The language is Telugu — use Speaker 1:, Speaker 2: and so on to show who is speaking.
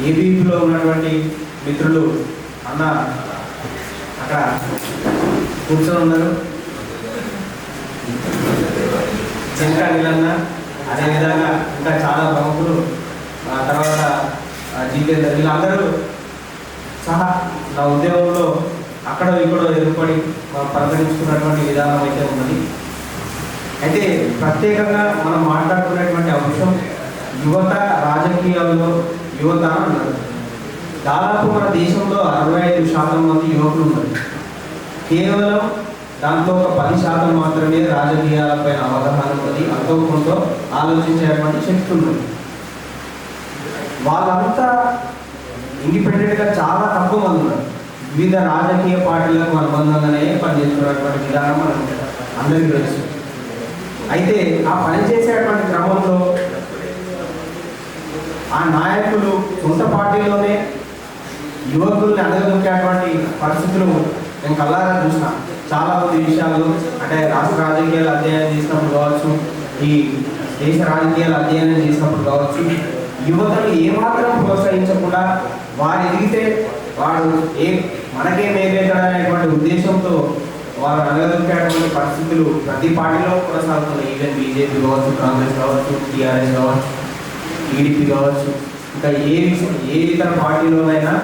Speaker 1: ఏబీపీలో ఉన్నటువంటి మిత్రులు అన్న అక్కడ కూర్చొని ఉన్నారు. చెంకా నిలన్న, అదేవిధంగా ఇంకా చాలా ప్రముఖులు, తర్వాత జితేందర్, వీళ్ళందరూ సహా నా ఉద్యోగంలో అక్కడో ఇక్కడో ఎదుర్కొని పరిగణించుకున్నటువంటి విధానం అయితే ఉన్నది. అయితే ప్రత్యేకంగా మనం మాట్లాడుకునేటువంటి అంశం యువత రాజకీయాల్లో యువత అన్నారు. దాదాపు మన దేశంలో 65% మంది యువకులు ఉన్నారు. కేవలం దాంట్లో ఒక 10% మాత్రమే రాజకీయాలపైన అవగాహన ఉన్నది, అంతో కొంత ఆలోచించేటువంటి శక్తి ఉన్నది. వాళ్ళంతా ఇండిపెండెంట్గా చాలా తక్కువ మంది ఉన్నారు. వివిధ రాజకీయ పార్టీలకు అనుబంధంగానే పనిచేస్తున్నటువంటి విధానం మనం అందరికీ తెలుసు. అయితే ఆ పనిచేసేటువంటి క్రమంలో ఆ నాయకులు సొంత పార్టీలోనే యువకుల్ని అడగదొక్కేటువంటి పరిస్థితులు నేను కళ్ళారా చూసిన. చాలా మంది విషయాలు అంటే రాష్ట్ర రాజకీయాలు అధ్యయనం చేసినప్పుడు కావచ్చు, ఈ దేశ రాజకీయాలు అధ్యయనం చేసినప్పుడు కావచ్చు, యువతను ఏమాత్రం ప్రోత్సహించకుండా వారు ఎదిగితే వాడు మనకే మేలేదనేటువంటి ఉద్దేశంతో వారు అడగదొక్కేటువంటి పరిస్థితులు ప్రతి పార్టీలో కొనసాగుతున్నాయి. ఈవెన్ బీజేపీ కావచ్చు, కాంగ్రెస్ కావచ్చు, టీఆర్ఎస్ కావచ్చు, టీడీపీ కావచ్చు, ఇంకా ఏ ఇతర పార్టీలోనైనా